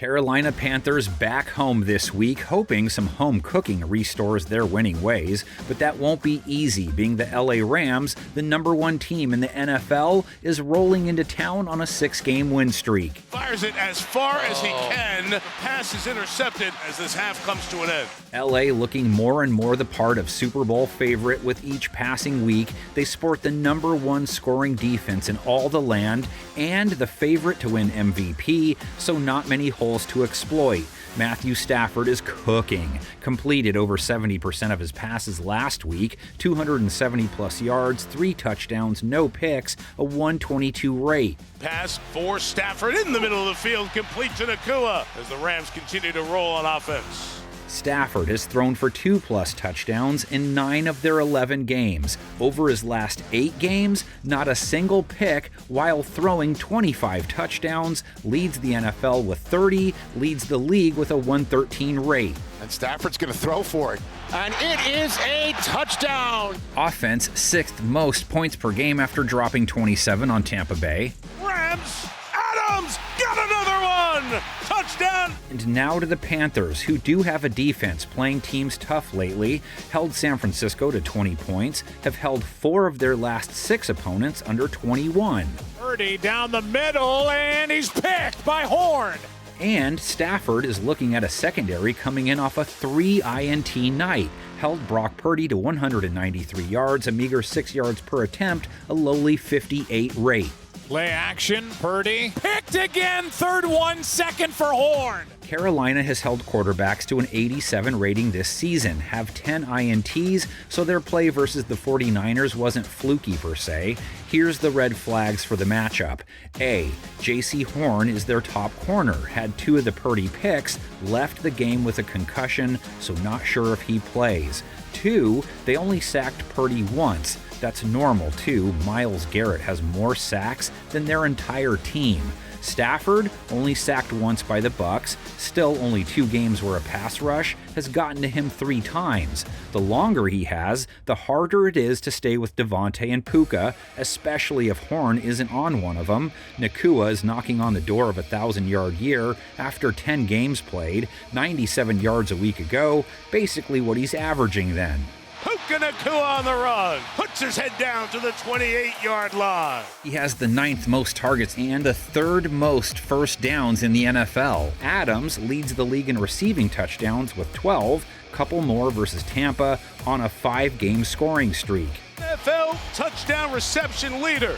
Carolina Panthers back home this week, hoping some home cooking restores their winning ways, but that won't be easy, being the LA Rams, the number one team in the NFL, is rolling into town on a 6-game win streak. Fires it as far as he can. The pass is intercepted as this half comes to an end. LA looking more and more the part of Super Bowl favorite with each passing week. They sport the number one scoring defense in all the land and the favorite to win MVP, so not many holes to exploit. Matthew Stafford is cooking. Completed over 70% of his passes last week, 270 plus yards, 3 touchdowns, no picks, a 122 rate. Pass for Stafford in the middle of the field, complete to Nakua as the Rams continue to roll on offense. Stafford has thrown for 2+ touchdowns in 9 of their 11 games. Over his last 8 games, not a single pick while throwing 25 touchdowns, leads the NFL with 30, leads the league with a 113 rate. And Stafford's going to throw for it. And it is a touchdown! Offense, 6th most points per game after dropping 27 on Tampa Bay. Rams, Adams, got another one! Touchdown! And now to the Panthers, who do have a defense playing teams tough lately, held San Francisco to 20 points, have held 4 of their last 6 opponents under 21. Purdy down the middle, and he's picked by Horn. And Stafford is looking at a secondary coming in off a 3 INT night. Held Brock Purdy to 193 yards, a meager 6 yards per attempt, a lowly 58 rate. Play action, Purdy. Picked again, 3rd 1, 2nd for Horn. Carolina has held quarterbacks to an 87 rating this season, have 10 INTs, so their play versus the 49ers wasn't fluky per se. Here's the red flags for the matchup. A. J.C. Horn is their top corner, had 2 of the Purdy picks, left the game with a concussion, so not sure if he plays. 2. They only sacked Purdy once. That's normal too. Myles Garrett has more sacks than their entire team. Stafford, only sacked once by the Bucs, still only 2 games where a pass rush has gotten to him 3 times. The longer he has, the harder it is to stay with Devontae and Puka, especially if Horn isn't on one of them. Nakua is knocking on the door of a 1,000-yard year after 10 games played, 97 yards a week ago, basically what he's averaging then. Puka Nakua on the run, puts his head down to the 28-yard line. He has the 9th most targets and the 3rd most first downs in the NFL. Adams leads the league in receiving touchdowns with 12, couple more versus Tampa on a 5-game scoring streak. NFL touchdown reception leader.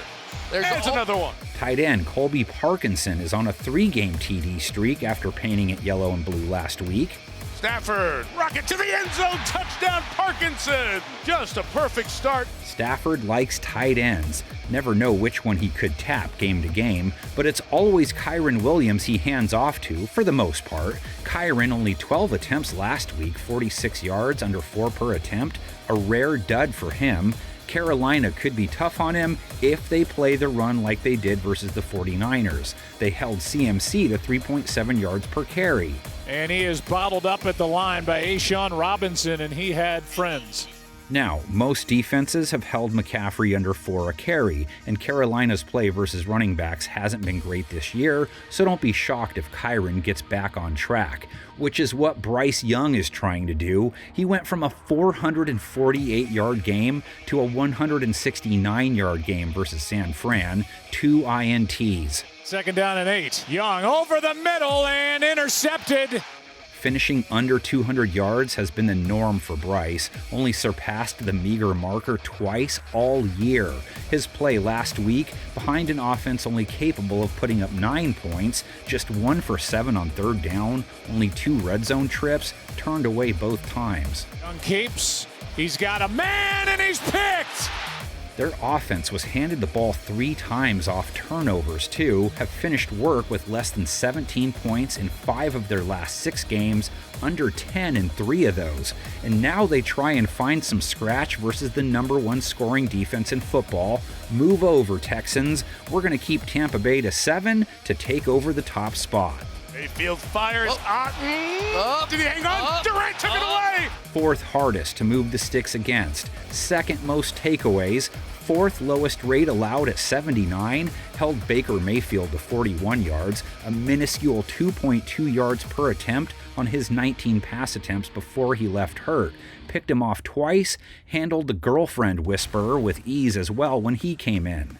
There's another one. Tight end Colby Parkinson is on a 3-game TD streak after painting it yellow and blue last week. Stafford, rocket to the end zone, touchdown Parkinson. Just a perfect start. Stafford likes tight ends. Never know which one he could tap game to game, but it's always Kyren Williams he hands off to for the most part. Kyren only 12 attempts last week, 46 yards, under 4 per attempt, a rare dud for him. Carolina could be tough on him if they play the run like they did versus the 49ers. They held CMC to 3.7 yards per carry. And he is bottled up at the line by A'Shawn Robinson, and he had friends. Now, most defenses have held McCaffrey under 4 a carry, and Carolina's play versus running backs hasn't been great this year, so don't be shocked if Kyren gets back on track, which is what Bryce Young is trying to do. He went from a 448-yard game to a 169-yard game versus San Fran, 2 INTs. 2nd down and 8. Young over the middle and intercepted. Finishing under 200 yards has been the norm for Bryce, only surpassed the meager marker twice all year. His play last week, behind an offense only capable of putting up 9 points, just 1 for 7 on 3rd down, only 2 red zone trips, turned away both times. Young keeps, he's got a man and he's picked! Their offense was handed the ball 3 times off turnovers, too, have finished work with less than 17 points in 5 of their last 6 games, under 10 in 3 of those. And now they try and find some scratch versus the number 1 scoring defense in football. Move over, Texans. We're going to keep Tampa Bay to 7 to take over the top spot. Mayfield fires. Did he hang on? Durant took it away. 4th hardest to move the sticks against. 2nd most takeaways. fourth lowest rate allowed at 79 held Baker Mayfield to 41 yards, a minuscule 2.2 yards per attempt on his 19 pass attempts before he left hurt. Picked him off twice, handled the girlfriend whisperer with ease as well when he came in.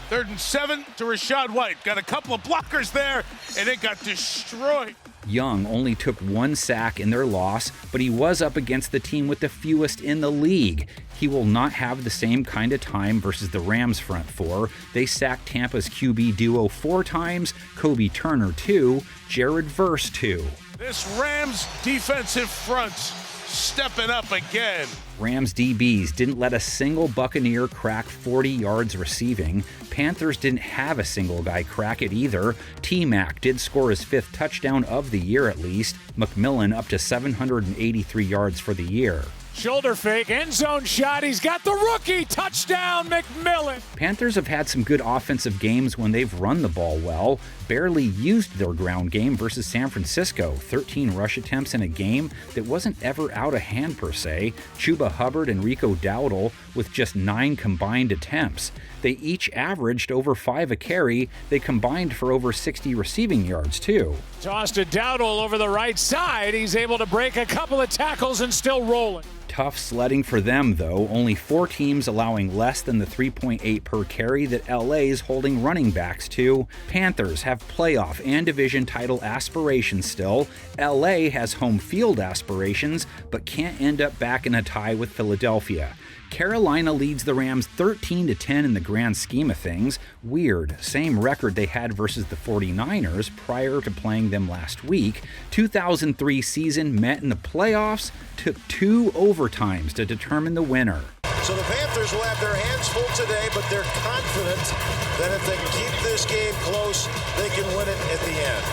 3rd and 7 to Rachaad White. Got a couple of blockers there, and it got destroyed. Young only took 1 sack in their loss, but he was up against the team with the fewest in the league. He will not have the same kind of time versus the Rams front four. They sacked Tampa's QB duo 4 times, Kobe Turner 2, Jared Verse 2. This Rams defensive front stepping up again. Rams DBs didn't let a single Buccaneer crack 40 yards receiving. Panthers didn't have a single guy crack it either. T-Mac did score his 5th touchdown of the year at least. McMillan up to 783 yards for the year. Shoulder fake, end zone shot. He's got the rookie touchdown, McMillan. Panthers have had some good offensive games when they've run the ball well. Barely used their ground game versus San Francisco. 13 rush attempts in a game that wasn't ever out of hand per se. Chuba Hubbard and Rico Dowdle with just 9 combined attempts. They each averaged over 5 a carry. They combined for over 60 receiving yards too. Tossed to Dowdle over the right side. He's able to break a couple of tackles and still rolling. Tough sledding for them, though. Only 4 teams allowing less than the 3.8 per carry that LA's holding running backs to. Panthers have playoff and division title aspirations still. LA has home field aspirations, but can't end up back in a tie with Philadelphia. Carolina leads the Rams 13-10 in the grand scheme of things. Weird, same record they had versus the 49ers prior to playing them last week. 2003 season met in the playoffs, took 2 overtimes to determine the winner. So the Panthers will have their hands full today, but they're confident that if they can keep this game close, they can win it at the end.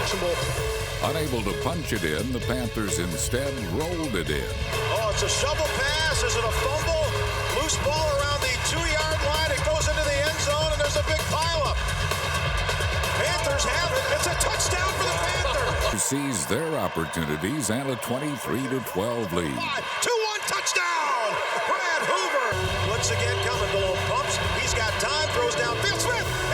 Unable to punch it in, the Panthers instead rolled it in. Oh, it's a shovel pass. Is it a fumble? Loose ball around the 2-yard line. It goes into the end zone, and there's a big pileup. Panthers have it. It's a touchdown for the Panthers. Seize their opportunities and a 23-12 lead. 2-1 touchdown. Brad Hoover. Blitz again coming. The little pumps. He's got time. Throws downfield. Smith.